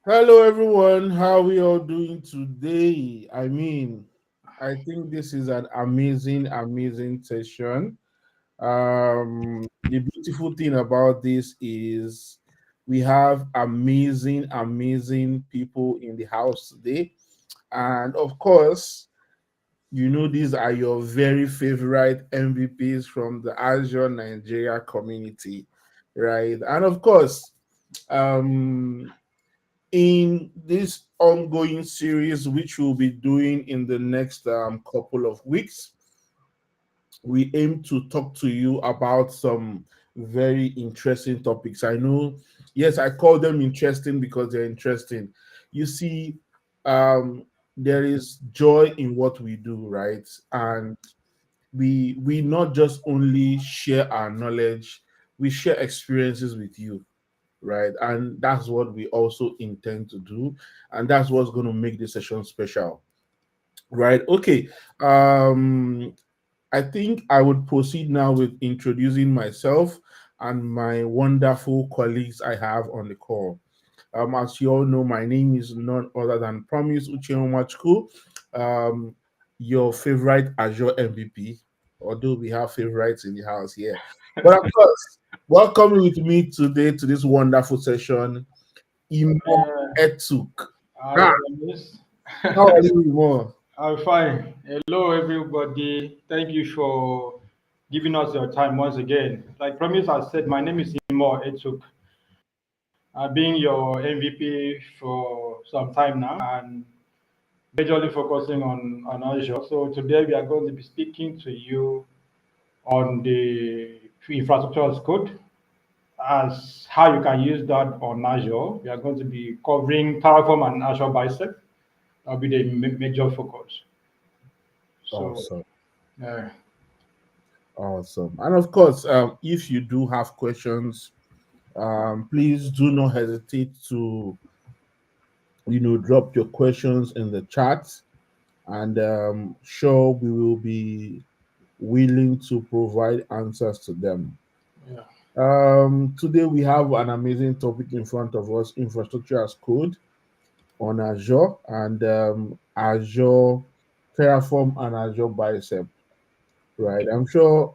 Hello, everyone. How we all doing today? I think this is an amazing session. The beautiful thing about this is we have amazing people in the house today, and of course, these are your very favorite MVPs from the Azure Nigeria community, right? And of course, um in this ongoing series, which we'll be doing in the next couple of weeks, we aim to talk to you about some very interesting topics. I know, yes, I call them interesting because they're interesting. You see, there is joy in what we do, right? And we not just only share our knowledge, we share experiences with you, right? And that's what we also intend to do, and that's what's going to make this session special, right? Okay. I think I would proceed now with introducing myself and my wonderful colleagues I have on the call. As you all know, my name is none other than Promise Uchenwachku, um, your favorite Azure MVP, although we have favorites in the house here. But of course, welcome with me today to this wonderful session, Imo Yeah, Etuk. I Ah, promise. how are you, Imo? I'm fine. Hello, everybody. Thank you for giving us your time once again. Like promise, I said, my name is Imo Etuk. I've been your MVP for some time now and majorly focusing on Azure. So today we are going to be speaking to you on the infrastructure as code as how you can use that on Azure. We are going to be covering Terraform and Azure Bicep. That'll be the major focus. So, Awesome. uh, Awesome. And of course, if you do have questions, please do not hesitate to, drop your questions in the chat, and sure we will be willing to provide answers to them. yeah, Today we have an amazing topic in front of us: infrastructure as code on Azure and Azure Terraform and Azure Bicep. Right? I'm sure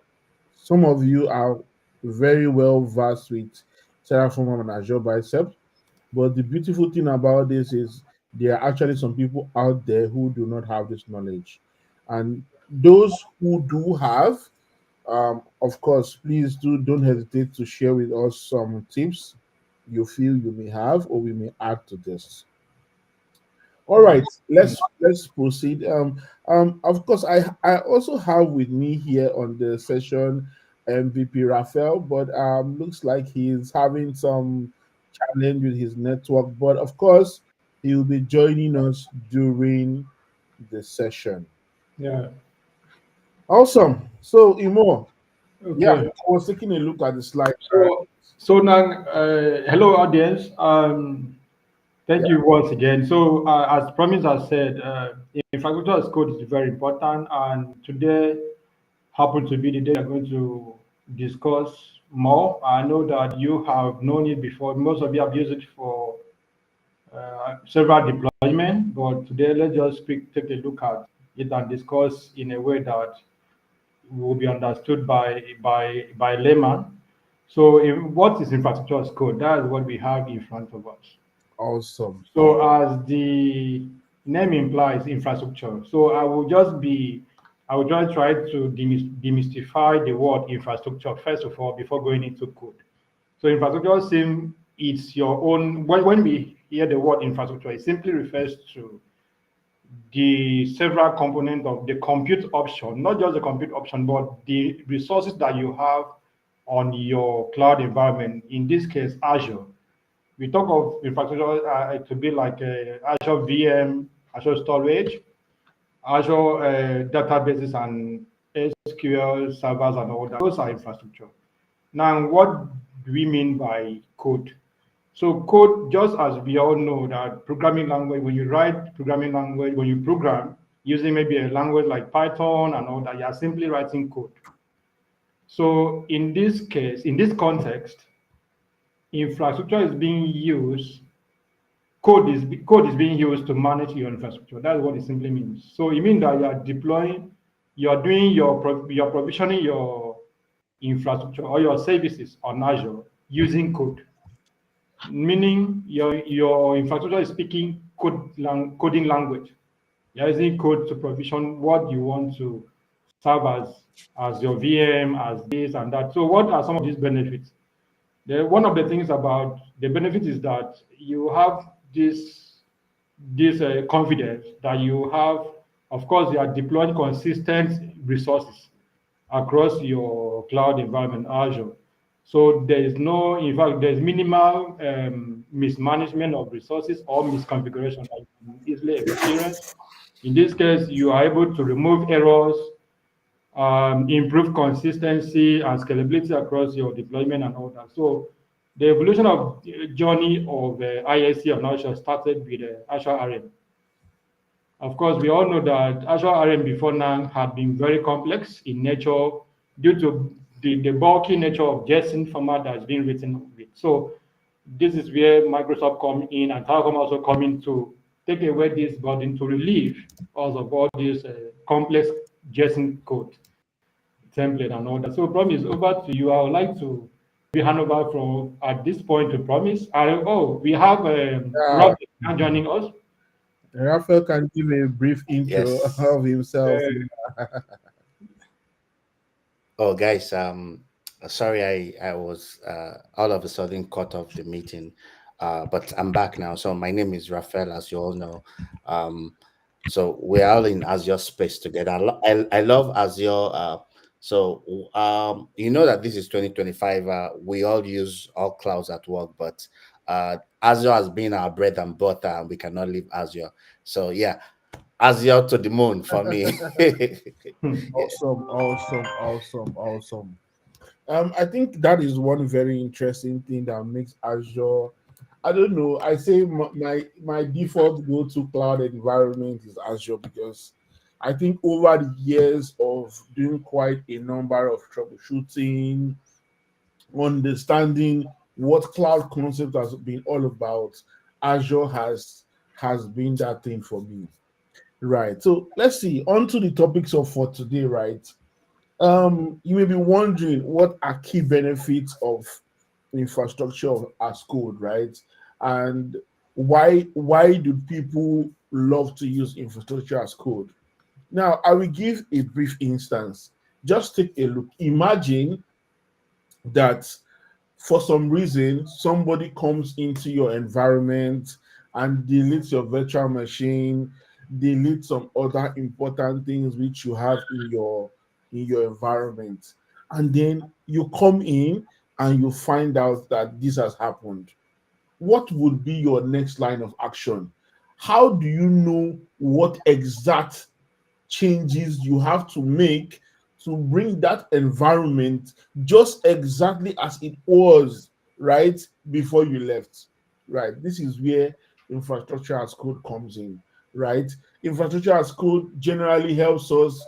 some of you are very well versed with Terraform and Azure Bicep, but the beautiful thing about this is there are actually some people out there who do not have this knowledge, and those who do have, of course, please don't hesitate to share with us some tips you feel you may have or we may add to this. All right, let's proceed. Of course, I also have with me here on the session MVP Raphael, but looks like he's having some challenge with his network. But of course, he will be joining us during the session. yeah. Awesome. So Imo, yeah, Okay. I was taking a look at the slide. So now, hello audience. Thank Yeah, you once again. So, as promised, I said, infrastructure as code is very important, and today happen to be the day we are going to discuss more. I know that you have known it before. Most of you have used it for several deployment, but today let's just take a look at it and discuss in a way that will be understood by layman. So, what is infrastructure as code? That is what we have in front of us. awesome. So, as the name implies, infrastructure. So, I will just try to demystify the word infrastructure first of all before going into code. So, infrastructure seems it's your own. When we hear the word infrastructure, it simply refers to the several components of the compute option, not just the compute option, but the resources that you have on your cloud environment. In this case, Azure. We talk of infrastructure to be like Azure VM, Azure storage, Azure databases and SQL servers and all that. Those are infrastructure. Now, what do we mean by code? So code, just as we all know that programming language, when you write programming language, when you program using maybe a language like Python and all that, you are simply writing code. So in this case, in this context, infrastructure is being used code is being used to manage your infrastructure. That's what it simply means. So it means that you are deploying, you are doing you're provisioning your infrastructure or your services on Azure using code, meaning your infrastructure is speaking coding language. You're using code to provision what you want to serve as your VM, as this and that. So what are some of these benefits? One of the things about the benefit is that you have this confidence that you have. Of course, you are deploying consistent resources across your cloud environment, Azure. So there is no, in fact, there's minimal mismanagement of resources or misconfiguration that you can easily experience. In this case, you are able to remove errors, improve consistency and scalability across your deployment and all that. So the evolution of the journey of ISC on Azure started with Azure RM. Of course, we all know that Azure RM before now had been very complex in nature due to the bulky nature of JSON format that's been written with. So this is where Microsoft come in and Telecom also come in to take away this burden to relieve us of all this complex JSON code template and all that. So Promise, over to you. I would like to maybe hand over from at this point to Promise. Oh, we have Yeah, Rob joining us. Raphael can give a brief intro Yes. of himself. Uh, Oh, guys, sorry, I was all of a sudden cut off the meeting, but I'm back now. So my name is Raphael, as you all know. Um, so we're all in Azure space together. I love Azure. You know that this is 2025. We all use all clouds at work, but Azure has been our bread and butter, and we cannot leave Azure. So yeah, Azure to the moon for me. Yeah. Awesome, awesome, awesome, awesome. I think that is one very interesting thing that makes Azure. I don't know. I say my default go-to cloud environment is Azure because I think over the years of doing quite a number of troubleshooting, understanding what cloud concept has been all about, Azure has been that thing for me. Right. So let's see. On to the topics of for today, right? You may be wondering what are key benefits of infrastructure as code, right? And why do people love to use infrastructure as code? Now, I will give a brief instance. Just take a look. Imagine that for some reason somebody comes into your environment and deletes your virtual machine, delete some other important things which you have in your environment, and then you come in and you find out that this has happened. What would be your next line of action? How do you know what exact changes you have to make to bring that environment just exactly as it was right before you left? Right, this is where infrastructure as code comes in. Right, infrastructure as code generally helps us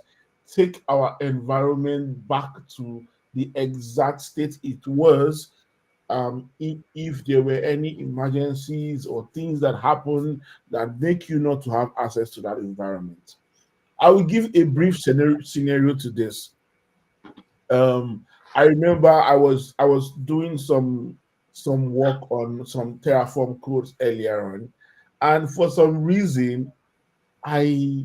take our environment back to the exact state it was, if there were any emergencies or things that happen that make you not to have access to that environment. I will give a brief scenario to this. Um, I remember I was doing some work on some Terraform codes earlier on, and for some reason I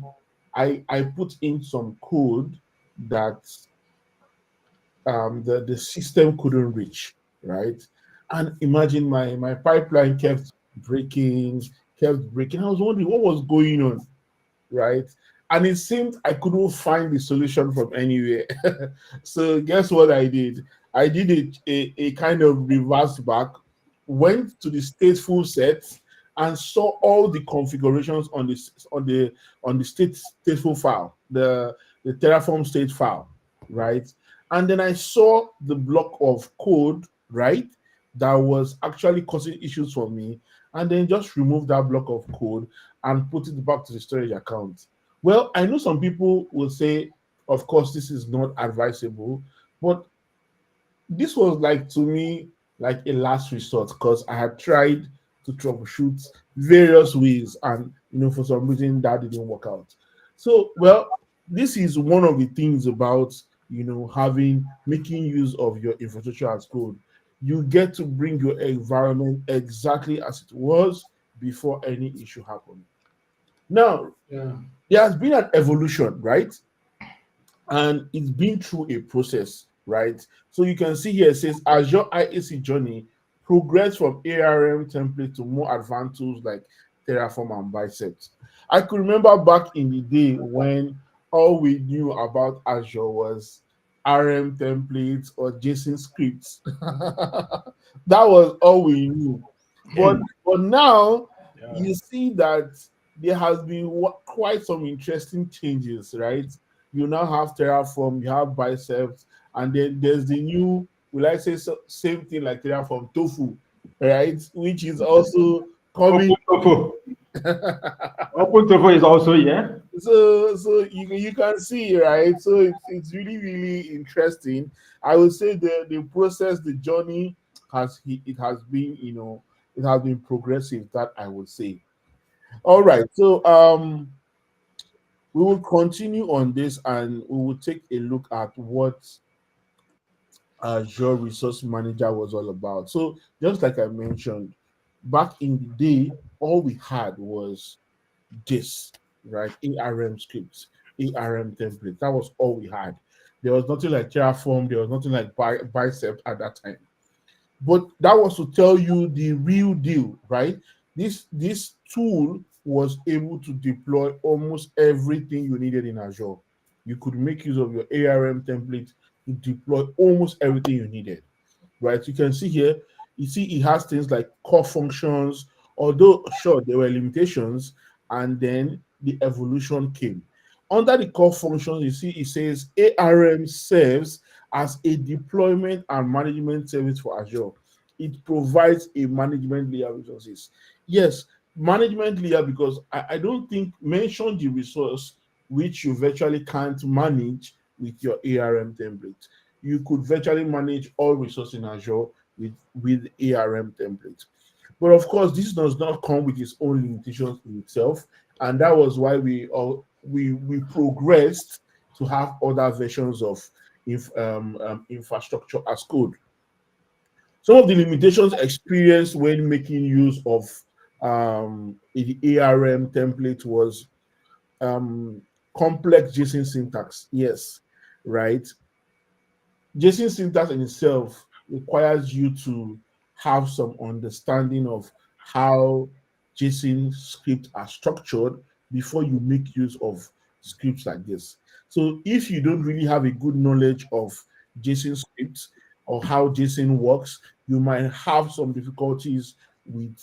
I put in some code that the system couldn't reach, right? And imagine my pipeline kept breaking. I was wondering what was going on, right? And it seemed I couldn't find the solution from anywhere. So guess what I did? I did a kind of reverse back, went to the stateful set, and saw all the configurations on the stateful file, the Terraform state file, right? And then I saw the block of code, right, that was actually causing issues for me, and then just remove that block of code and put it back to the storage account. Well, I know some people will say, of course, this is not advisable, but this was like to me like a last resort because I had tried to troubleshoot various ways, and for some reason that didn't work out. So, well, this is one of the things about having making use of your infrastructure as code. You get to bring your environment exactly as it was before any issue happened. Now, Yeah. there has been an evolution, right? And it's been through a process, right? So you can see here it says Azure IAC journey progress from ARM template to more advanced tools like Terraform and Biceps. I could remember back in the day when all we knew about Azure was RM templates or JSON scripts. That was all we knew. But now Yeah. you see that there has been quite some interesting changes, right? You now have Terraform, you have Biceps, and then there's the new, will I say same thing like Terraform, Tofu, right? Which is also coming. Open Tofu. Open Tofu is also here. So you can see, right? So it's really really interesting. I would say the process, the journey it has been, it has been progressive. That I would say. All right, so we will continue on this, and we will take a look at what Azure Resource Manager was all about. So, just like I mentioned, back in the day, all we had was this, right? ARM scripts, ARM templates. That was all we had. There was nothing like Terraform, there was nothing like Bicep at that time. But that was to tell you the real deal, right? This tool was able to deploy almost everything you needed in Azure. You could make use of your ARM template to deploy almost everything you needed, right? You can see here, you see it has things like core functions, although sure there were limitations, and then the evolution came. Under the core functions, you see it says ARM serves as a deployment and management service for Azure. It provides a management layer resources. Yes, management layer, because I don't think mention the resource which you virtually can't manage with your ARM template. You could virtually manage all resources in Azure with ARM template. But of course, this does not come with its own limitations in itself, and that was why we progressed to have other versions of infrastructure as code. Some of the limitations experienced when making use of the ARM template was um, complex JSON syntax. Yes, right. JSON syntax in itself requires you to have some understanding of how JSON scripts are structured before you make use of scripts like this. So if you don't really have a good knowledge of JSON scripts or how JSON works, you might have some difficulties with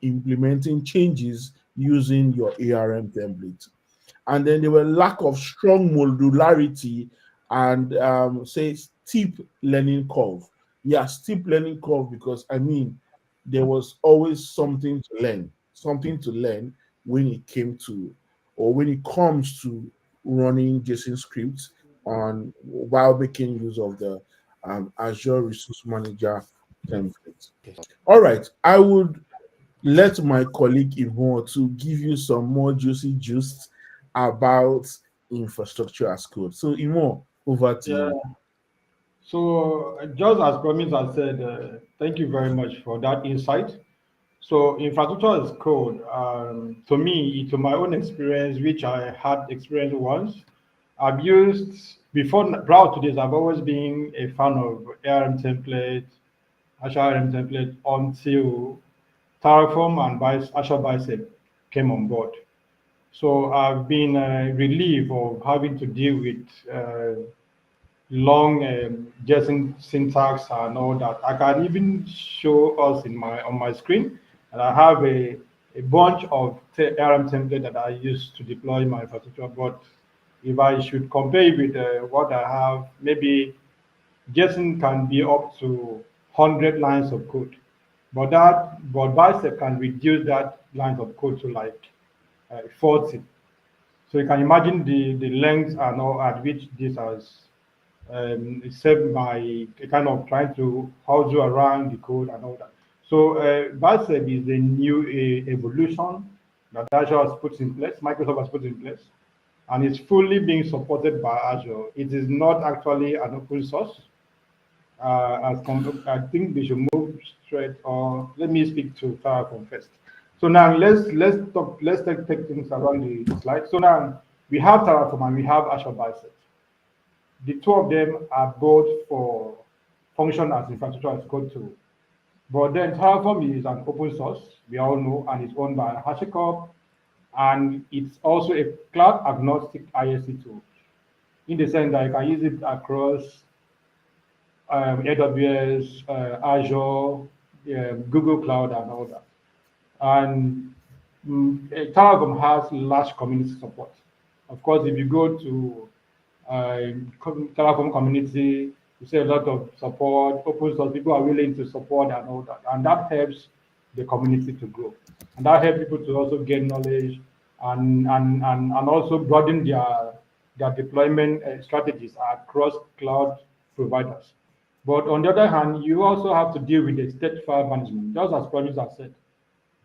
implementing changes using your ARM template. And then there were lack of strong modularity and say steep learning curve. Yeah, steep learning curve, because I mean there was always something to learn when it came to, or when it comes to running JSON scripts on while making use of the Azure Resource Manager template. All right, I would let my colleague Imo to give you some more juicy juice about infrastructure as code. So Imo, over to Yeah. you. So just as promised, I said, thank you very much for that insight. So infrastructure as code, to me, to my own experience, which I had experienced once, I've used before prior to this, I've always been a fan of ARM template, Azure ARM template until Terraform and Azure Bicep came on board. So I've been relieved of having to deal with long JSON syntax and all that. I can even show us in my on my screen, and I have a bunch of ARM template that I use to deploy my infrastructure. But if I should compare it with what I have, maybe JSON can be up to 100 lines of code, but Bicep can reduce that lines of code to like 40. So you can imagine the length and all at which this has saved my kind of trying to hustle around the code and all that. So Bicep is the new evolution that Azure has put in place, Microsoft has put in place, and it's fully being supported by Azure. It is not actually an open source. I think they should move straight. Or let me speak to Terraform first. So now let's take things around the slide. So now we have Terraform and we have Azure Bicep. The two of them are both for function as infrastructure as code tool. But then Terraform is an open source, we all know, and it's owned by HashiCorp, and it's also a cloud agnostic ISC tool in the sense that you can use it across AWS, Azure, Google Cloud, and all that. And Terraform has large community support. Of course, if you go to Terraform community, you see a lot of support, open source, people are willing to support and all that. And that helps the community to grow. And that helps people to also gain knowledge and also broaden their deployment strategies across cloud providers. But on the other hand, you also have to deal with the state file management, just as Project has said.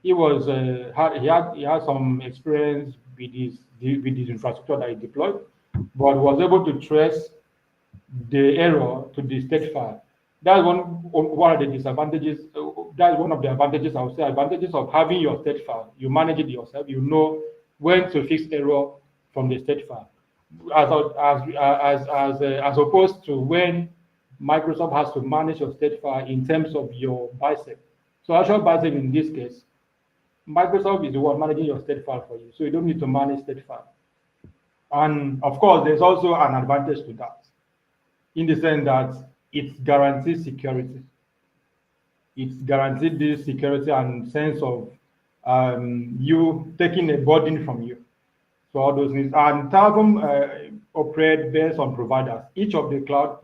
He had some experience with his infrastructure that he deployed, but was able to trace the error to the state file. That's one of the disadvantages. That's one of the advantages, I would say, advantages of having your state file. You manage it yourself. You know when to fix error from the state file, as opposed to when Microsoft has to manage your state file in terms of your bicep. So Azure Bicep in this case, Microsoft is the one managing your state file for you, so you don't need to manage state file. And of course, there's also an advantage to that, in the sense that it guarantees security. It's guaranteed this security and sense of you taking a burden from you. So all those things. And Terraform operate based on providers. Each of the cloud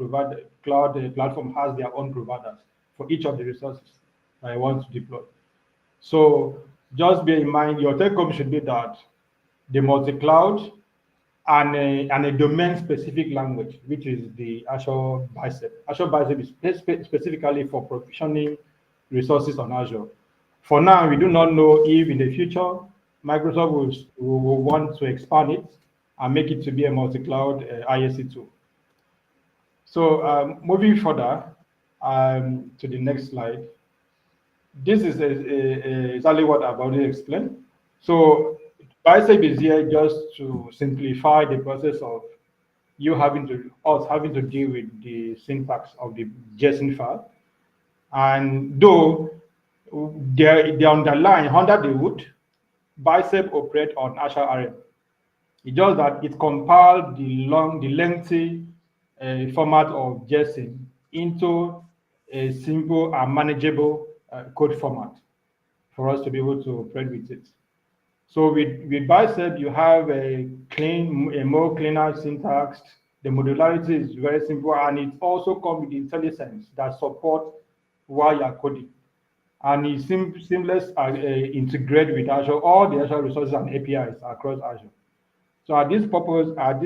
platform has their own providers for each of the resources that I want to deploy. So just bear in mind, your take home should be that the multi-cloud and a domain-specific language, which is the Azure Bicep. Azure Bicep is specifically for provisioning resources on Azure. For now, we do not know if in the future Microsoft will want to expand it and make it to be a multi-cloud ISC tool. So moving further to the next slide, this is exactly what I've already explained. So Bicep is here just to simplify the process of us having to deal with the syntax of the JSON file. And though they underline under the hood, Bicep operate on Azure RM. It's just that it compiled the lengthy format of JSON into a simple and manageable code format for us to be able to operate with it. So with Bicep, you have a more cleaner syntax. The modularity is very simple, and it also comes with IntelliSense that support while you're coding. And it's seamless integrate with Azure, all the Azure resources and APIs across Azure. So at this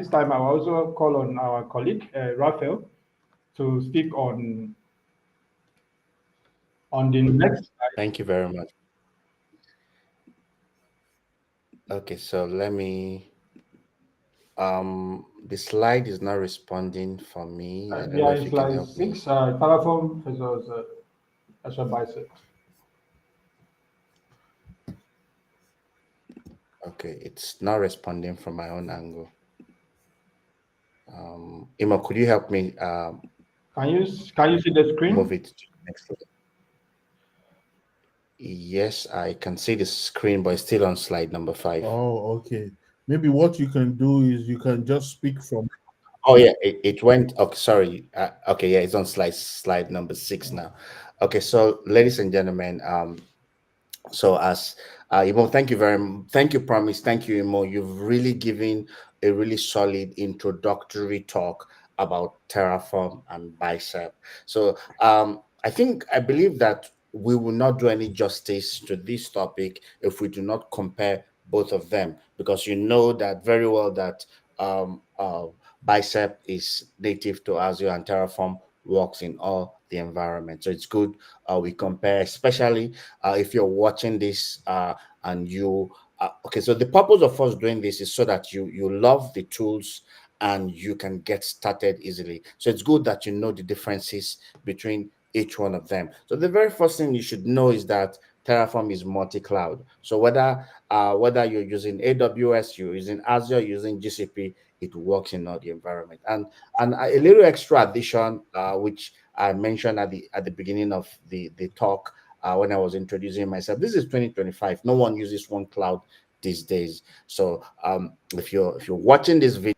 time, I will also call on our colleague, Raphael, to speak on the next slide. Thank you very much. Okay, so let me the slide is not responding for me. I don't know Yeah, if it's you can slide help me. 6, Terraform versus Azure Bicep. Okay, it's not responding from my own angle. Imo, could you help me Can you see the move screen? it to the next slide? Yes, I can see the screen, but it's still on slide number 5. Oh, okay. Maybe what you can do is you can just speak from. Oh yeah, it went. Okay, sorry. Okay, yeah, it's on slide number 6 now. Okay, so ladies and gentlemen, so as Imo, thank you, Promise, thank you, Imo. You've really given a really solid introductory talk about Terraform and Bicep. So I believe that we will not do any justice to this topic if we do not compare both of them, because you know that very well that um, uh, Bicep is native to Azure and Terraform works in all the environment. So it's good we compare, especially if you're watching this and you okay. So the purpose of us doing this is so that you love the tools and you can get started easily. So it's good that you know the differences between each one of them. So the very first thing you should know is that Terraform is multi-cloud. So whether you're using AWS, you're using Azure, you're using GCP, it works in all the environment. And a little extra addition, which I mentioned at the beginning of the talk when I was introducing myself. This is 2025. No one uses one cloud these days. So if you're watching this video,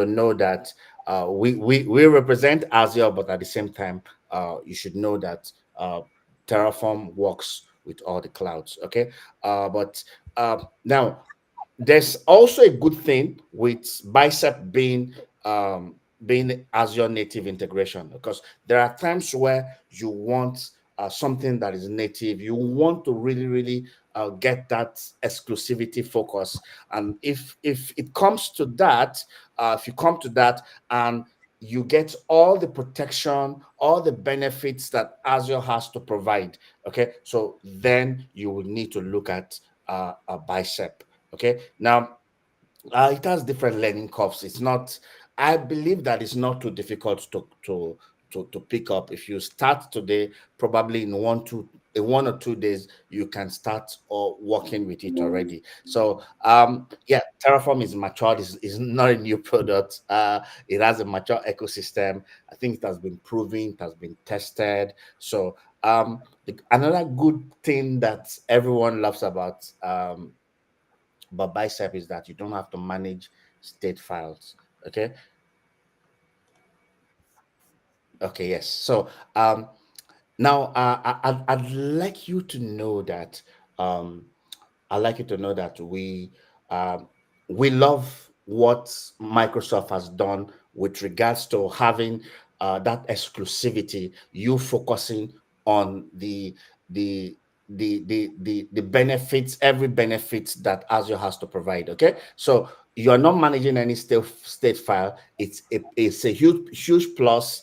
know that we represent Azure, but at the same time, you should know that Terraform works with all the clouds. Okay, but now there's also a good thing with Bicep being Azure native integration, because there are times where you want something that is native. You want to really get that exclusivity focus, and if it comes to that, if you come to that and you get all the protection, all the benefits that Azure has to provide. Okay, so then you will need to look at a Bicep. Okay, now it has different learning curves. It's not, I believe that it's not too difficult to pick up. If you start today, probably in 1 or 2 days, you can start or working with it already. So yeah, Terraform is matured, is not a new product. It has a mature ecosystem. I think it has been proven, it has been tested. So another good thing that everyone loves about Bicep is that you don't have to manage state files. Okay. Okay. Yes. So now I'd like you to know that um, I'd like you to know that um, we love what Microsoft has done with regards to having that exclusivity. You focusing on the benefits, every benefit that Azure has to provide. Okay, so you are not managing any state file. It's a huge plus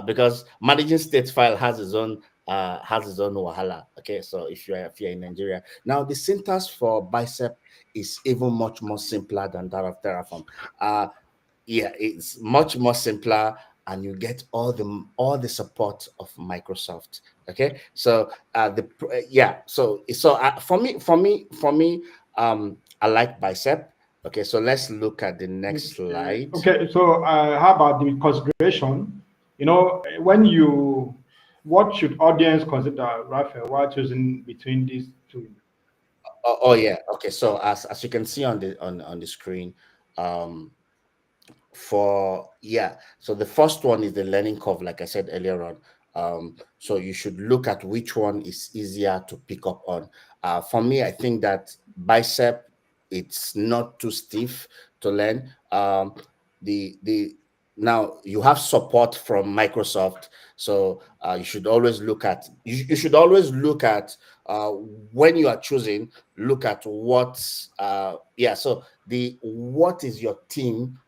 because managing state file has its own wahala. Okay, so if you're in Nigeria now, the syntax for Bicep is even much more simpler than that of Terraform. Uh, yeah, it's much more simpler, and you get all the support of Microsoft. Okay, so yeah, so for me, I like Bicep. Okay, so let's look at the next slide. Okay, so how about the consideration? When what should audience consider, Raphael, while choosing between these two? Oh yeah, okay, so as you can see on the screen, um for yeah, so the first one is the learning curve, like I said earlier on. So you should look at which one is easier to pick up on. For me, I think that Bicep, it's not too stiff to learn. The Now you have support from Microsoft, so you should always look at when you are choosing, look at so the what is your team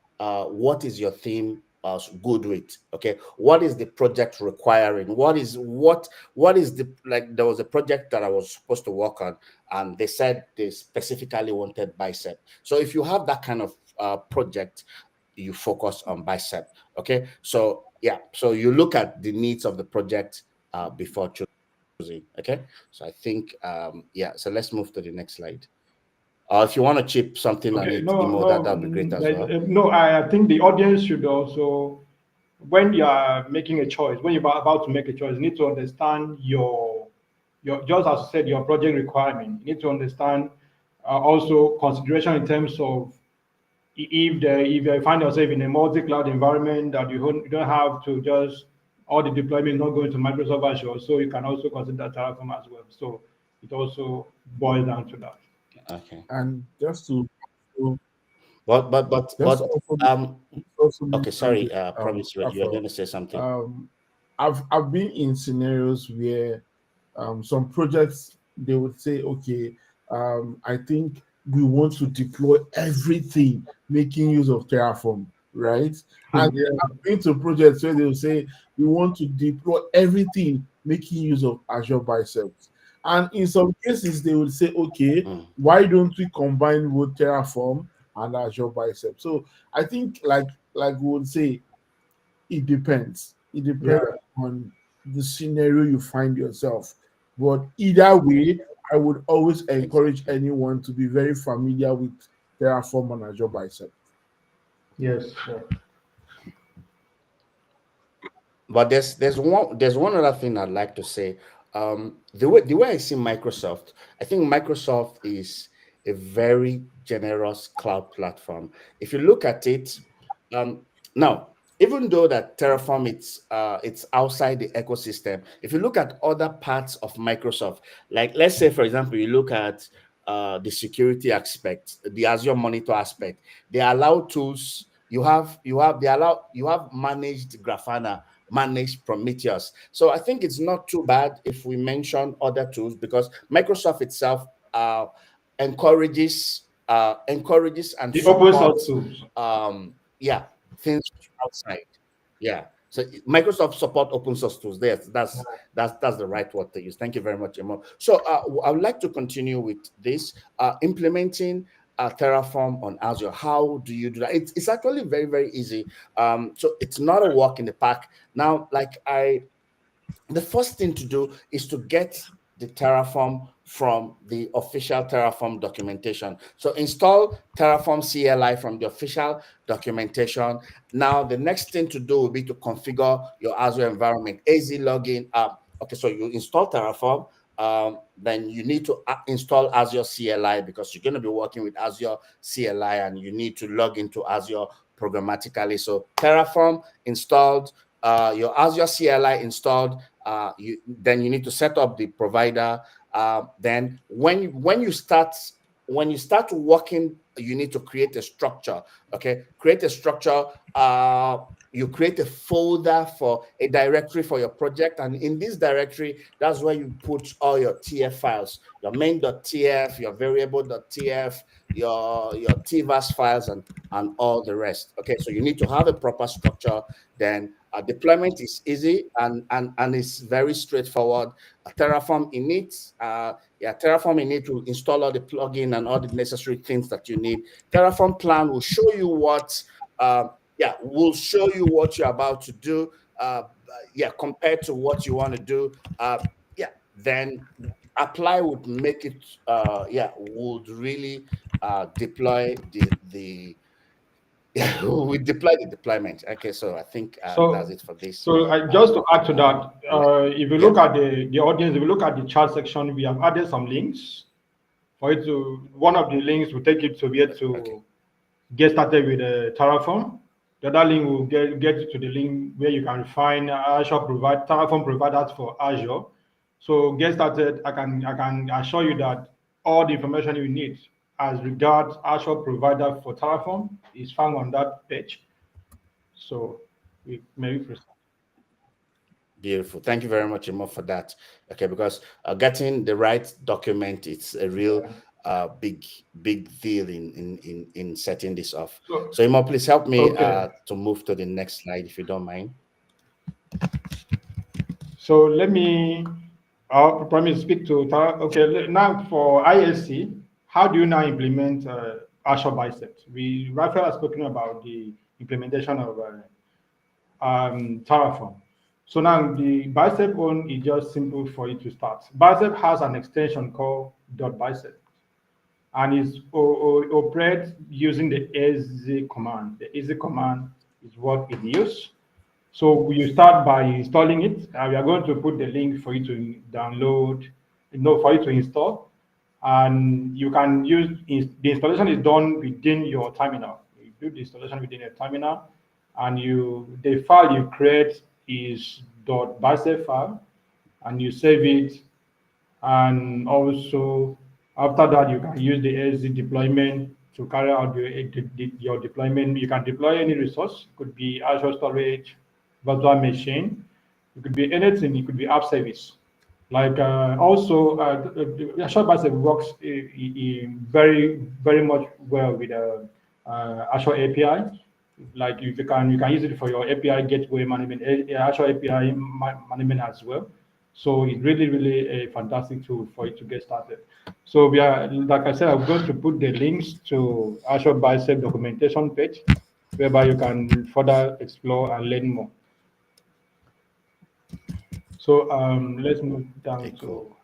good with? Okay, what is the project requiring? What is the, like, there was a project that I was supposed to work on, and they said they specifically wanted Bicep. So if you have that kind of project, you focus on Bicep. Okay, so yeah, so you look at the needs of the project before choosing. Okay, so I think yeah, so let's move to the next slide. If you want to chip something on Okay, it, no, Imo, no, that would be great as well. no. I think the audience should also, when you are making a choice, when you're about to make a choice, you need to understand your just as you said, your project requirement. You need to understand also consideration in terms of if you find yourself in a multi-cloud environment that you don't have to just all the deployment not going to Microsoft Azure, so you can also consider Terraform as well. So it also boils down to that. Okay. And to But just also also okay, mention sorry, this, promise you were Rafa. going to say something. Um, I've been in scenarios where some projects they would say, okay, I think we want to deploy everything making use of Terraform. right? And Yeah. I've been to projects where they'll say we want to deploy everything making use of Azure Biceps. And in some cases, they would say, okay, Mm. why don't we combine both Terraform and Azure Bicep? So I think, like we would say, it depends. It Yeah. depends on the scenario you find yourself. But either way, I would always encourage Exactly. anyone to be very familiar with Terraform and Azure Bicep. Yes. Yeah. But there's one other thing I'd like to say. The way I see Microsoft, I think Microsoft is a very generous cloud platform. If you look at it, um, now even though that Terraform it's outside the ecosystem, if you look at other parts of Microsoft, like let's say for example, you look at the security aspect, the Azure Monitor aspect, they allow tools. You have managed Grafana, manage Prometheus. So I think it's not too bad if we mention other tools because Microsoft itself encourages and The open source supports tools. yeah, things outside. Yeah. So Microsoft support open source tools. There, that's the right word to use. Thank you very much, Emo. So I would like to continue with this implementing Terraform on Azure. How do you do that? It's actually very very easy. So it's not a walk in the park. Now, the first thing to do is to get the Terraform from the official Terraform documentation. So install Terraform CLI from the official documentation. Now, the next thing to do will be to configure your Azure environment, AZ login. Okay, so you install Terraform. Then you need to install Azure CLI because you're going to be working with Azure CLI and you need to log into Azure programmatically. So Terraform installed, your Azure CLI installed, then you need to set up the provider. Then when you start working, you need to create a structure. Okay, create a structure. You create a folder for a directory for your project, and in this directory, that's where you put all your TF files, your main.tf, your variable.tf, your tvas files, and all the rest. Okay, so you need to have a proper structure. Then deployment is easy and it's very straightforward. Terraform init, Terraform init will install all the plugin and all the necessary things that you need. Terraform plan will show you uh, will show you what you're about to do. Compared to what you want to do. Then apply would make it. Would really deploy the yeah, we deploy the deployment. Okay, so I think that's So, it for this. so just to add to that, I'll let- if you yeah. look at the audience, if you look at the chat section, we have added some links for you to. One of the links will take you to where Okay. to get started with Terraform. The other link will get you to the link where you can find Terraform providers for Azure. So get started. I can assure you that all the information you need as regards Azure provider for Terraform is found on that page. So we may proceed. Beautiful. Thank you very much, Imo, for that. Okay, because getting the right document, it's a real big deal in setting this off. So So Imo, please help me okay. to move to the next slide if you don't mind. So let me. I'll probably speak to. Okay, now for ISC, how do you now implement Azure Bicep? Raphael has spoken about the implementation of Terraform. So now the Bicep one is just simple for you to start. Bicep has an extension called .bicep, and it's operates using the easy command. The easy command is what it uses. So you start by installing it. We are going to put the link for you to download, no, for you to install. And you can use the installation is done within your terminal. You do the installation within your terminal, and the file you create is .bicep file, and you save it. And also after that, you can use the AZ deployment to carry out your deployment. You can deploy any resource. It could be Azure storage, virtual machine. It could be anything. It could be app service. Like also, Azure Bicep works very much well with Azure API. Like you can use it for your API gateway management, actual API management as well. So it's really a fantastic tool for you to get started. So we are, like I said, I'm going to put the links to Azure Bicep documentation page, whereby you can further explore and learn more. So let's move down Okay, to cool.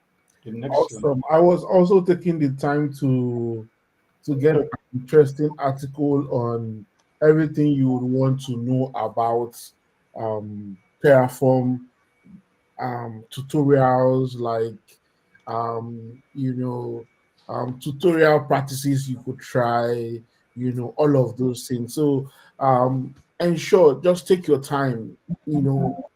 the next slide. Awesome. I was also taking the time to get an interesting article on everything you would want to know about um, Terraform, tutorials like tutorial practices you could try, all of those things. So ensure just take your time, you know,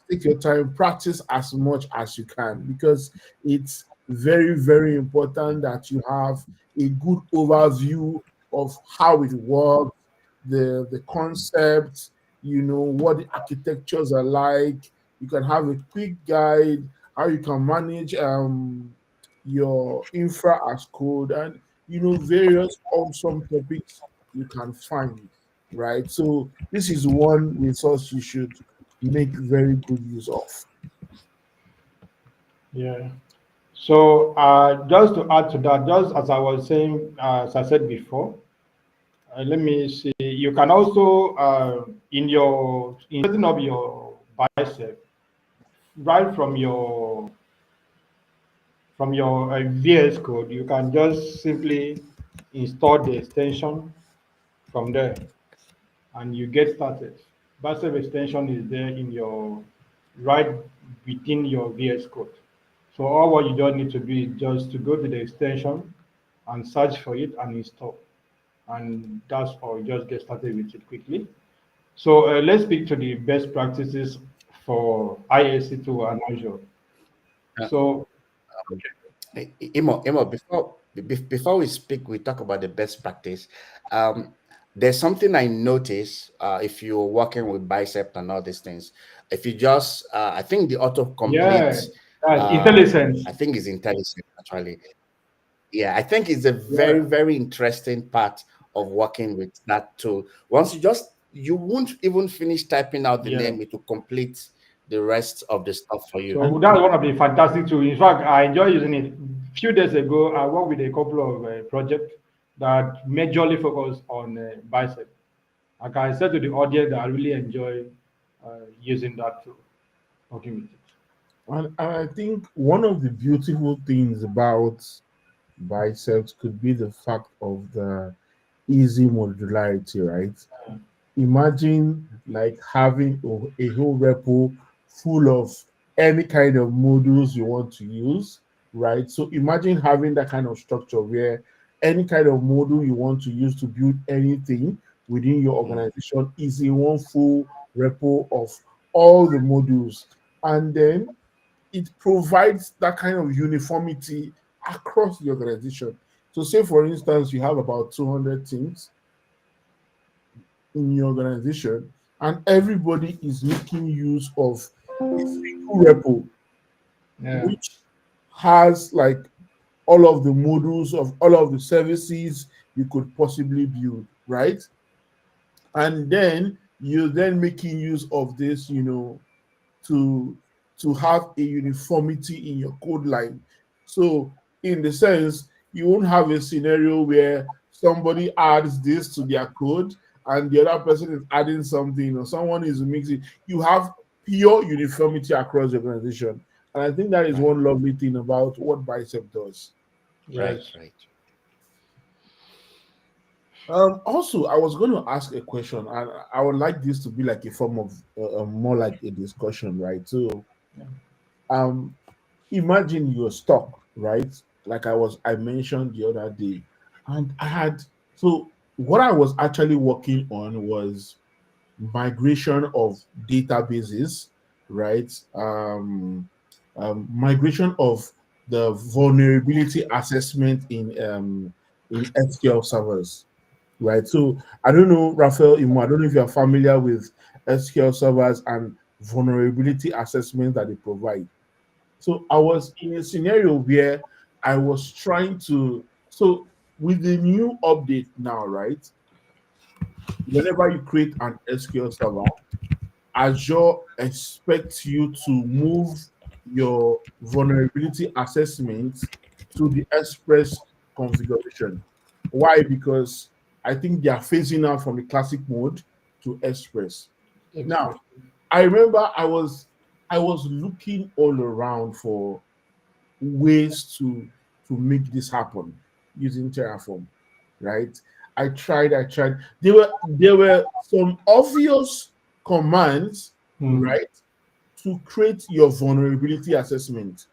take your time, practice as much as you can because it's very, very important that you have a good overview of how it works, the concepts, what the architectures are like. You can have a quick guide, how you can manage your infra as code, and various awesome topics you can find, right? So this is one resource you should make very good use of. Yeah. So just to add to that, just as I was saying, as I said before, let me see. You can also in setting up your bicep right from your VS Code, you can just simply install the extension from there, and you get started. Bicep extension is there in your right within your VS Code. So all what you just need to do is just to go to the extension and search for it and install. And that's all. You just get started with it quickly. So let's speak to the best practices for ISC2 and Azure. Uh, So Imo, before we speak, we talk about the best practice. Um, there's something I notice if you're working with Bicep and all these things. If you just, I think the yeah, autocomplete, that's intelligence. I think is intelligent actually. Yeah, I think it's a very, Yeah, very interesting part of working with that tool. Once you won't even finish typing out the yeah. name, it will complete the rest of the stuff for you. So And that's one of the fantastic tools. In fact, I enjoy using it. A few days ago, I worked with a couple of projects that majorly focus on bicep. Like I said to the audience that I really enjoy using that tool, working with it. and I think one of the beautiful things about biceps could be the fact of the easy modularity, right? Imagine like having a whole repo full of any kind of modules you want to use, right? So imagine having that kind of structure where any kind of module you want to use to build anything within your Mm, organization is in one full repo of all the modules. And then it provides that kind of uniformity across the organization. So, say for instance, you have about 200 teams in your organization, and everybody is making use of a single repo, Yeah, which has like all of the modules of all of the services you could possibly build, right? And then you're then making use of this, to have a uniformity in your code line. So in the sense, you won't have a scenario where somebody adds this to their code and the other person is adding something or someone is mixing. You have pure uniformity across the organization. And I think that is right, one lovely thing about what Bicep does. right, yes. right. Also, I was going to ask a question, and I would like this to be like a form of more like a discussion, right? So, um, imagine you're stuck, right? Like I mentioned the other day, and I had so what I was actually working on was migration of databases, right? Migration of the vulnerability assessment in SQL servers, right? So I don't know, Raphael Imo, I don't know if you're familiar with SQL servers and vulnerability assessment that they provide. So I was in a scenario where I was trying to, so with the new update now, right? whenever you create an SQL server, Azure expects you to move your vulnerability assessment to the Express configuration. Why? Because I think they are phasing out from the classic mode to Express. Now, Express. I remember I was looking all around for ways to make this happen using Terraform, right? I tried. There were some obvious commands, Hmm. right, to create your vulnerability assessment.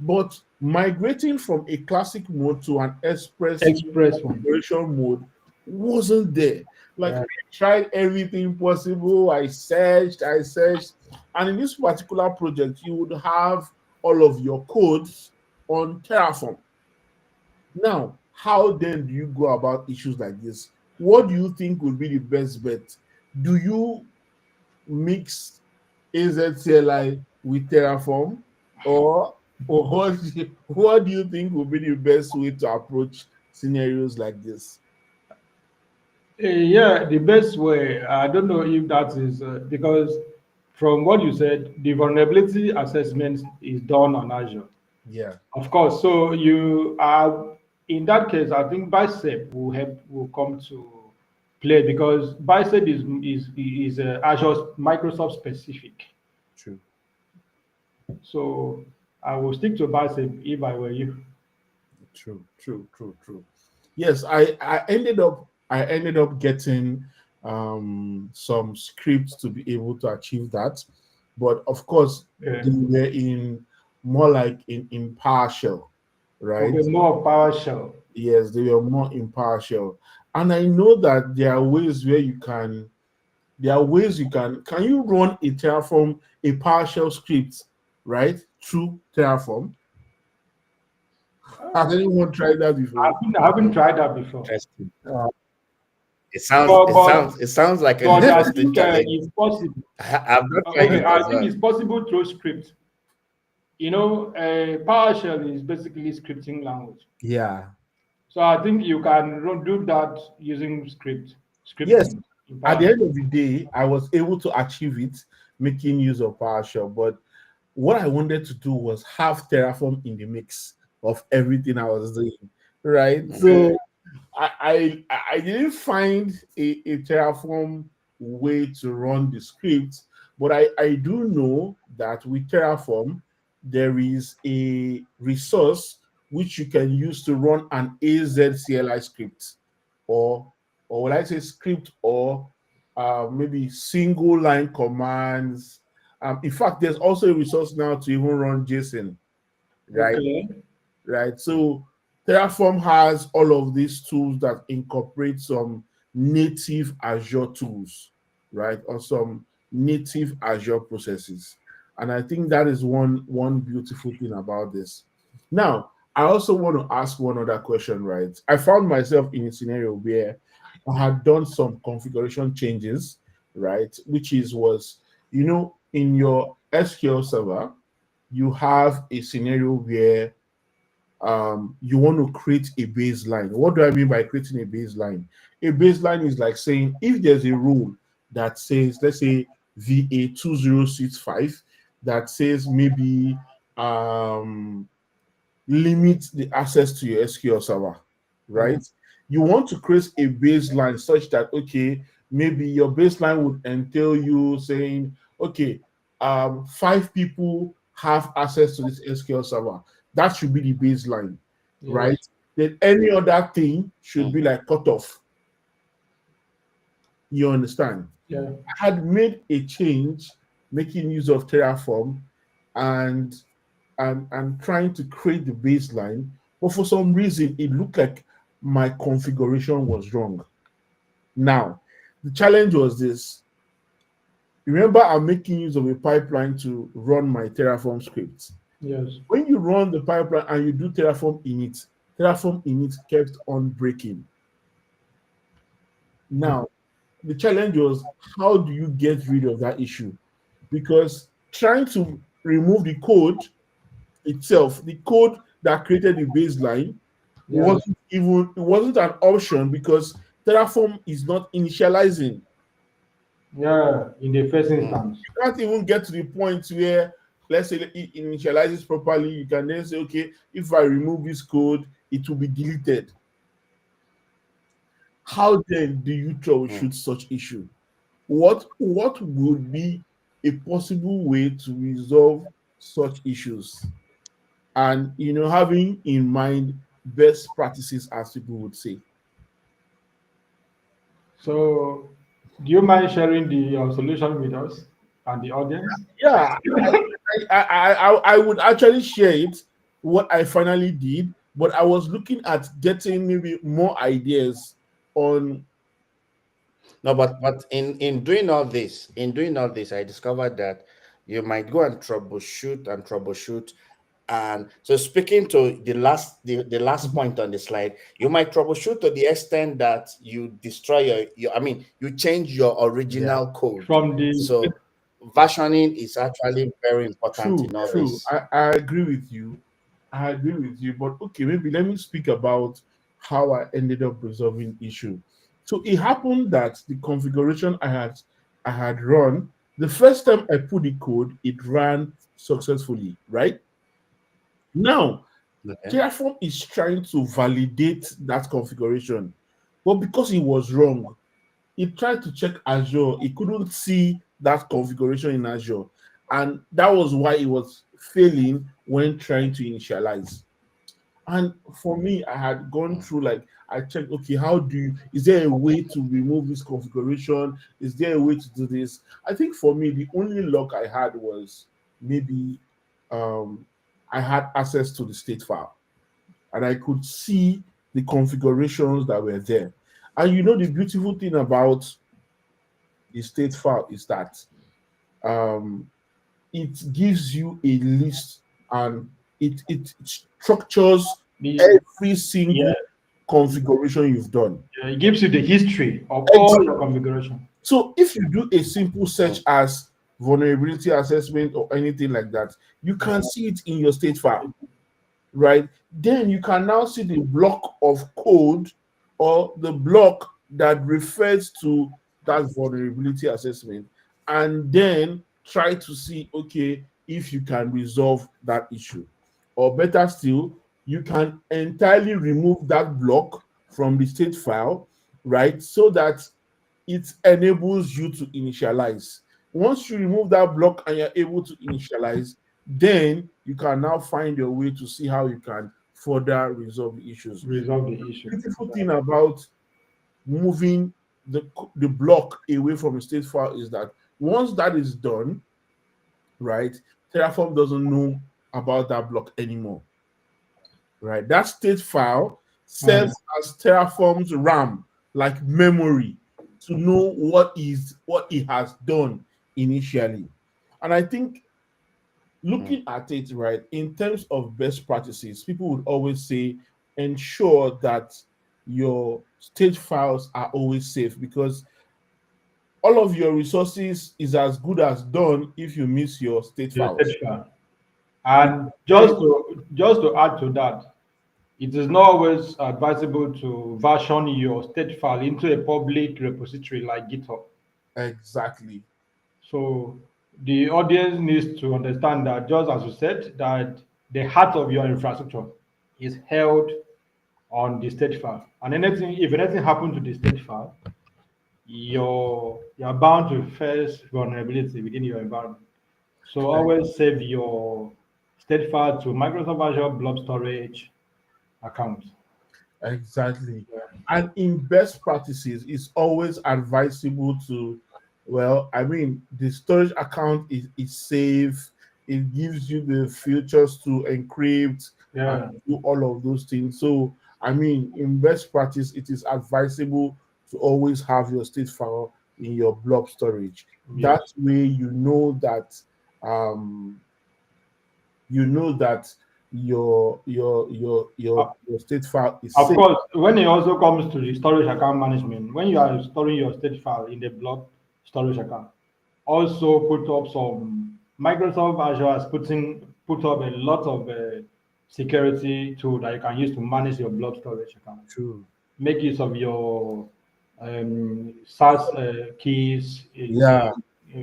But migrating from a classic mode to an express Express one. configuration mode wasn't there. Like I Yeah. tried everything possible. I searched. And in this particular project, you would have all of your codes on Terraform. Now, how then do you go about issues like this? What do you think would be the best bet? Do you mix AZCLI with Terraform, or what do you think would be the best way to approach scenarios like this? Yeah, the best way, I don't know if that is because from what you said, the vulnerability assessment is done on Azure. Yeah, Of course, so you are in that case, I think Bicep will come to play because Bicep is Azure Microsoft specific. true. So I will stick to Bicep if I were you. True. Yes, I ended up getting some scripts to be able to achieve that, but of course Yeah. they were in more like in partial, right? Okay, more PowerShell. Yes, they were more impartial. And I know that there are ways where can you run a Terraform, a partial script, right? Through Terraform. Has anyone tried that before? I haven't tried that before. Interesting. Uh, It sounds But it but sounds it sounds like an but I interesting think challenge. it's possible. I've not tried Okay, it I as think well. it's possible through script. PowerShell is basically scripting language. yeah. So I think you can do that using Yes. scripting in At the PowerShell. end of the day, I was able to achieve it making use of PowerShell. But what I wanted to do was have Terraform in the mix of everything I was doing. Right. Okay. So I didn't find a Terraform way to run the script, but I do know that with Terraform there is a resource which you can use to run an AZCLI script, or would I say script, or maybe single line commands. In fact, there's also a resource now to even run JSON, right? Okay. Right? So Terraform has all of these tools that incorporate some native Azure tools, right? Or some native Azure processes. And I think that is one beautiful thing about this. Now, I also want to ask one other question, right? I found myself in a scenario where I had done some configuration changes, right? Which is was, in your SQL server, you have a scenario where you want to create a baseline. What do I mean by creating a baseline? A baseline is like saying if there's a rule that says, let's say VA 2065, that says maybe limit the access to your SQL server, Mhm. right? You want to create a baseline such that, okay, maybe your baseline would entail you saying, okay, five people have access to this SQL server. That should be the baseline, right? Yes. Then any other thing should be Mhm. like cut off. You understand? Yeah. I had made a change making use of Terraform, and and trying to create the baseline, but for some reason it looked like my configuration was wrong. Now, the challenge was this. Remember, I'm making use of a pipeline to run my Terraform scripts. Yes. When you run the pipeline and you do Terraform init kept on breaking. Now, the challenge was, how do you get rid of that issue? Because trying to remove the code itself, the code that created the baseline, Yes. it wasn't an option because Terraform is not initializing. Yeah, in the first mm, instance. You can't even get to the point where, let's say, it initializes properly. You can then say, okay, if I remove this code, it will be deleted. How then do you mm. troubleshoot such issue? What would be a possible way to resolve such issues? And having in mind best practices, as people would say. So, do you mind sharing the solution with us and the audience? Yeah, I would actually share it, what I finally did, but I was looking at getting maybe more ideas on. No, but in doing all this, I discovered that you might go and troubleshoot. And so, speaking to the last Mhm. point on the slide, you might troubleshoot to the extent that you destroy your I mean, you change your Yeah, original code. From the So versioning is actually very important true, in all true. this. I agree with you. I agree with you. But okay, maybe let me speak about how I ended up resolving issue. So it happened that the configuration I had run, the first time I put the code, it ran successfully, right? Now, Okay. Terraform is trying to validate that configuration. But because it was wrong, he tried to check Azure. He couldn't see that configuration in Azure. And that was why it was failing when trying to initialize. And for me, I had gone Mm, through, like, I checked, okay, is there a way to remove this configuration? Is there a way to do this? I think for me, the only luck I had was maybe um, I had access to the state file and I could see the configurations that were there. And the beautiful thing about the state file is that um, it gives you a list, and it structures the every yeah, single configuration you've done. yeah, it gives you the history of all Exactly. your configuration. So if you do a simple search mm, as vulnerability assessment or anything like that, you can see it in your state file, right? Then you can now see the block of code or the block that refers to that vulnerability assessment, and then try to see, okay, if you can resolve that issue. Or better still, you can entirely remove that block from the state file, right? So that it enables you to initialize. Once you remove that block and you're able to initialize, then you can now find your way to see how you can further resolve the issues. Resolve the issue. Beautiful thing about moving the block away from the state file is that once that is done, right, Terraform doesn't know about that block anymore, right? That state file Mm. serves as Terraform's RAM, like memory, to know what it has done initially. And I think, mm. looking at it, right, in terms of best practices, people would always say ensure that your state files are always safe, because all of your resources is as good as done if you miss your state The files. state. It's And very just to add to that, it is not always advisable to version your state file into a public repository like GitHub. exactly. So the audience needs to understand that, just as you said, that the heart of your infrastructure is held on the state file. And if anything happens to the state file, you're bound to face vulnerability within your environment. So always save your state file to Microsoft Azure Blob Storage account. Exactly. And in best practices, it's always advisable to, well, I mean, the storage account is safe. It gives you the features to encrypt and Yeah, do all of those things. So, I mean, in best practice, it is advisable to always have your state file in your blob storage. That yes. way, um, that Uh, your state file is Of safe. course, when it also comes to the storage account management, when you are storing your state file in the blob storage account, also put up some Microsoft Azure has put up a lot of security tool that you can use to manage your blob storage account. True. Make use of your SAS keys, Yeah,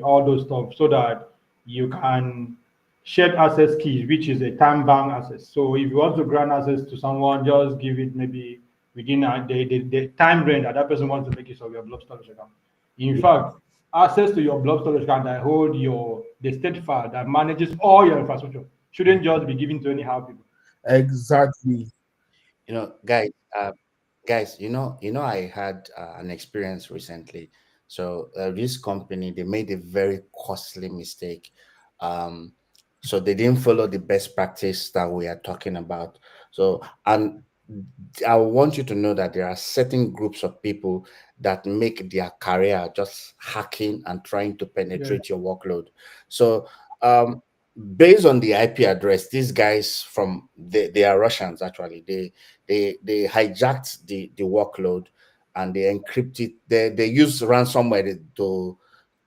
all those stuff, so that you can shared access keys, which is a time-bound access. So if you want to grant access to someone, just give it maybe within the time range that that person wants to make use of your blob storage account. In yeah, fact, access to your blob storage account that hold your the state file that manages all your infrastructure shouldn't just be given to anyhow people. exactly. You know, guys, I had an experience recently. So this company, they made a very costly mistake. Um, so they didn't follow the best practice that we are talking about. So, and I want you to know that there are certain groups of people that make their career just hacking and trying to Yeah, penetrate your workload. So, um, based on the IP address, these guys they are Russians actually. They hijacked the workload and they encrypt it. They use ransomware to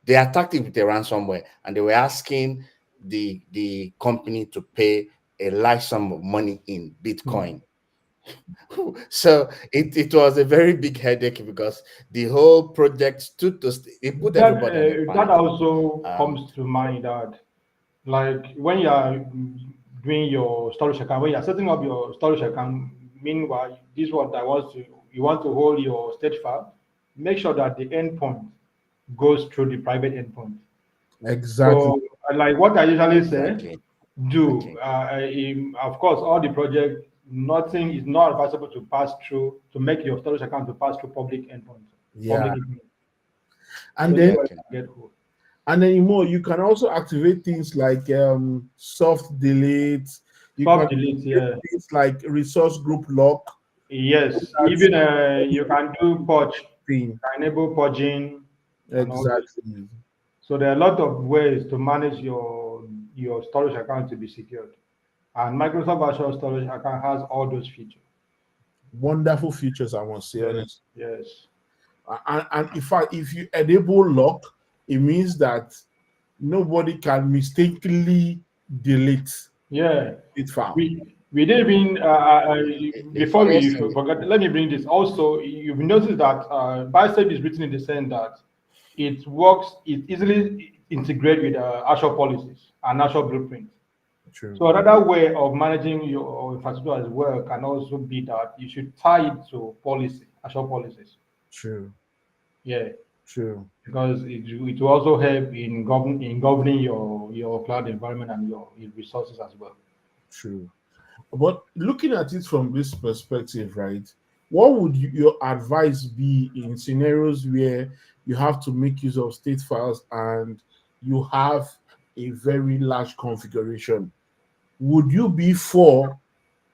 they attacked it with a ransomware, and they were asking the company to pay a large sum of money in Bitcoin. So it was a very big headache because the whole project stood to it put that everybody on a that panic. also Um, comes to mind that like when you are doing your storage account, when you are setting up your storage account, meanwhile, this is what I want to you want to hold your state file, make sure that the endpoint goes through the private endpoint. Exactly. So, like what I usually say, exactly, do exactly. of course all the project, nothing is not advisable to pass through to make your storage account to pass through public endpoints, public Yeah. internet. So And then anybody Exactly. can get hold. more, you can also activate things like soft delete. You can Soft delete, activate yeah. things like resource group lock. Yes, That's even you can do purge, thing. can enable purging and all those. Exactly. So there are a lot of ways to manage your storage account to be secured. And Microsoft Azure Storage Account has all those features. Wonderful features, I must say Yes, honest. yes. And in fact, if you enable lock, it means that nobody can mistakenly delete Yeah. it file. We didn't even The before funniest we thing, forget. Let me bring this. Also, you've noticed that Bicep is written in the sense that it works. It easily integrates with Azure policies and Azure blueprints. True, So another way of managing your infrastructure as well can also be that you should tie it to policy, Azure policies. true, Yeah, true, because it will also help in governing your cloud environment and your resources as well. true. But looking at it from this perspective, right? What would your advice be in scenarios where you have to make use of state files and you have a very large configuration? Would you be for,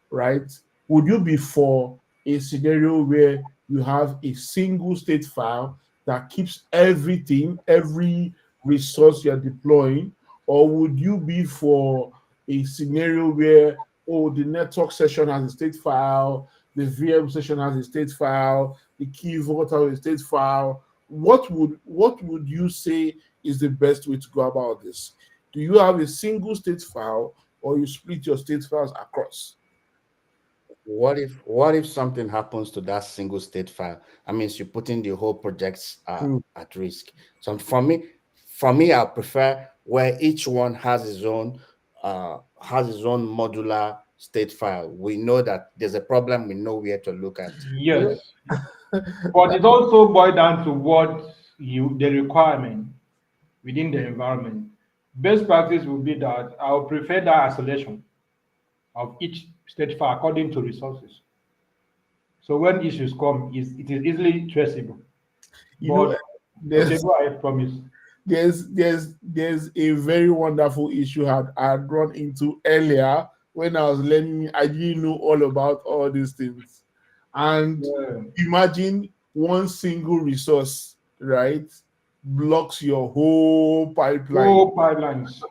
right? Would you be for a scenario where you have a single state file that keeps everything, every resource you're deploying? Or would you be for a scenario where, oh, the network session has a state file, the VM session has a state file, the key vault has a state file? What would you say is the best way to go about this? Do you have a single state file or you split your state files across? what if something happens to that single state file? I mean, you're putting the whole projects True, at risk. So for me, I prefer where each one has his own modular state file. We know that there's a problem. We know where to look at. you Yes, but it also boils down to what the requirement within the environment. Best practice would be that I would prefer that isolation of each state file according to resources. So when issues come, it is easily traceable. you know But okay, there's go ahead, promise. there's a very wonderful issue I had run into earlier when I was learning. I didn't know all about all these things. And Yeah. imagine one single resource, right, blocks your whole pipeline. Oh, pipelines.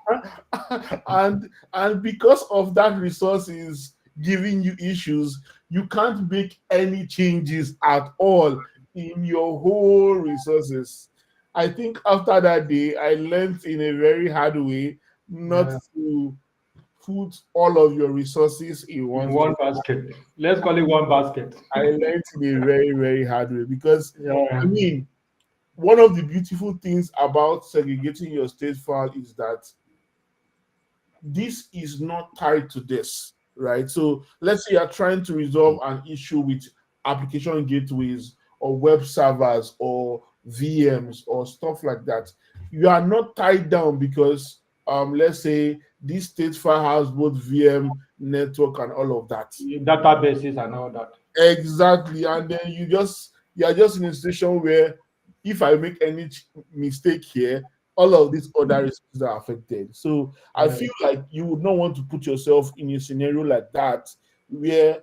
And because of that resource is giving you issues, you can't make any changes at all in your whole resources. I think after that day I learned in a very hard way not Yeah. to put all of your resources in In one one space. basket. Let's call it one basket. I learned in a very, very hard way because, I Yeah. mean, one of the beautiful things about segregating your state file is that this is not tied to this, right? So let's say you're trying to resolve an issue with application gateways or web servers or VMs or stuff like that. You are not tied down because let's say this state file has both VM, network, and all of that. Databases and all that. Exactly. And then you are just in a situation where if I make any mistake here, all of these other resources are affected. So I Yeah. feel like you would not want to put yourself in a scenario like that where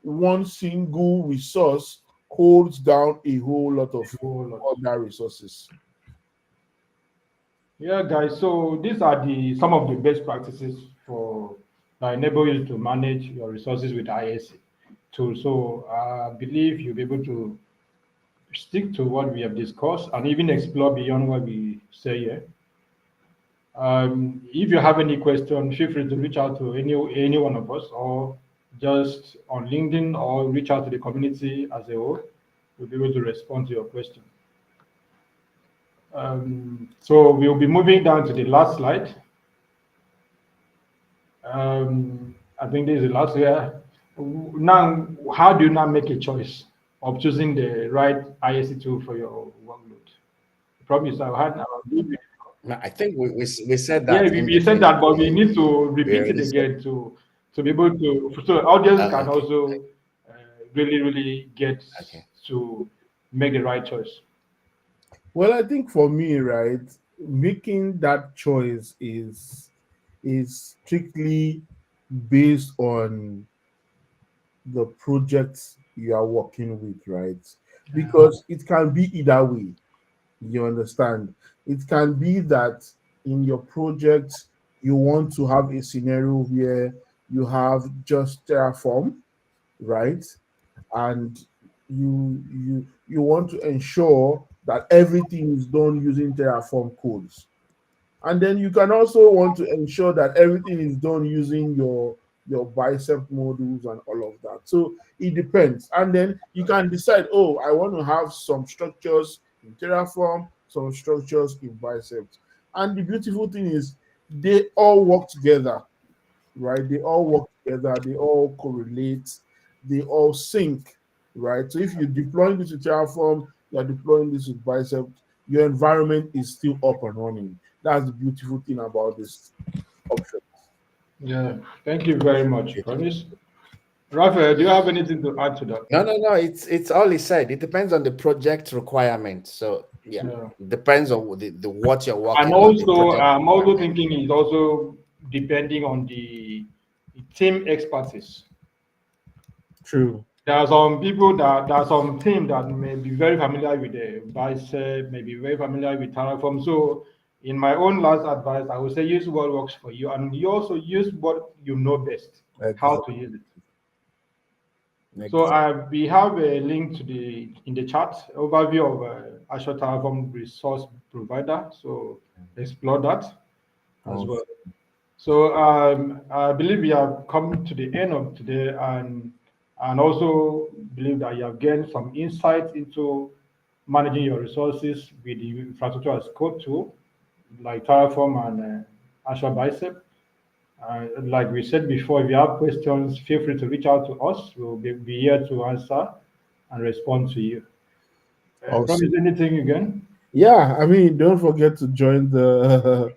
one single resource holds down a whole lot of A whole lot. other resources. Yeah, guys. So these are the some of the best practices for that enable you to manage your resources with ISC tool. So I believe you'll be able to stick to what we have discussed and even explore beyond what we say here. If you have any question, feel free to reach out to any one of us, or just on LinkedIn, or reach out to the community as a whole. We'll be able to respond to your question. So we'll be moving down to the last slide. I think this is the last year. Now, how do you now make a choice of choosing the right ISC tool for your workload? I promise I had. No, I think we said Yeah, that we, in we said between. that, but we need to We repeat it already said. again to be able to, so audience Oh, can okay. also uh, really get Okay. to make the right choice. Well, I think for me, right, making that choice is strictly based on the projects you are working with, right? Yeah. Because it can be either way. You understand? It can be that in your project you want to have a scenario where you have just Terraform, right? And you want to ensure that everything is done using Terraform codes. And then you can also want to ensure that everything is done using your bicep modules and all of that. So it depends. And then you can decide, oh, I want to have some structures in Terraform, some structures in biceps. And the beautiful thing is they all work together, right? They all work together, they all correlate, they all sync, right? So if you're deploying this with Terraform, you're deploying this with Bicep, your environment is still up and running. That's the beautiful thing about this option. Yeah. Thank you very much, Promise. Raphael, do you have anything to add to that? No, no, no. It's all he said. It depends on the project requirement. So yeah, Yeah. it depends on the what you're And working on, the also, project I'm also requirement. thinking it's also depending on the team expertise. True. There are some team that may be very familiar with the bicep, may be very familiar with Terraform. So in my own last advice, I would say use what works for you, and you also use what you know best, how to Exactly. use it. So Exactly. we have a link to the in the chat overview of Azure Terraform resource provider. So explore that as well. Awesome. So I believe we have come to the end of today, and also believe that you have gained some insight into managing your resources with the infrastructure as code tool like Terraform and Azure Bicep. Like we said before, if you have questions, feel free to reach out to us. We'll be here to answer and respond to you. Promise Awesome. anything again? Yeah, I mean, don't forget to join the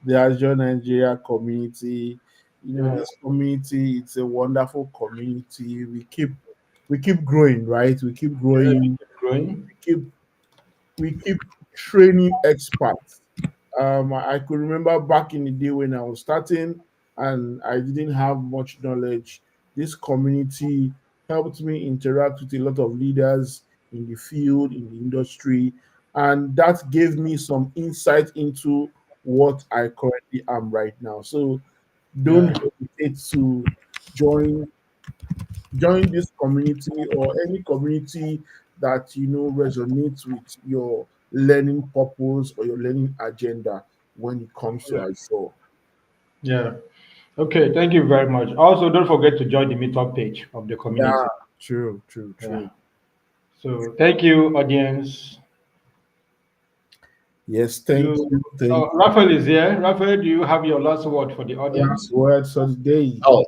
the Azure Nigeria community. You know, Yeah, this community, it's a wonderful community. We keep growing, right? We keep yeah, we growing. keep growing. Keep we keep training experts. I could remember back in the day when I was starting and I didn't have much knowledge. This community helped me interact with a lot of leaders in the field, in the industry, and that gave me some insight into what I currently am right now. So don't Yeah, hesitate to join join this community or any community that you know resonates with your learning purpose or your learning agenda when it comes to Azure. yeah. Okay, thank you very much. Also, don't forget to join the meetup page of the Yeah, community. true, true, Yeah. true. So thank you, audience. Yes, You, thank you. Thank Raphael is here. Raphael, do you have your last word for the you. Last audience? words of the day. Oh,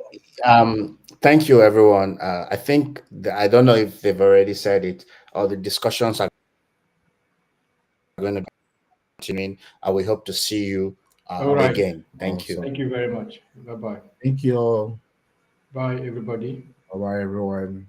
thank you, everyone. I think I don't know if they've already said it, or the discussions are going to be continuing. We hope to see you All right. again. Thank you. Awesome. Thank you very much. Bye bye. Thank you all. Bye, everybody. Bye bye, everyone.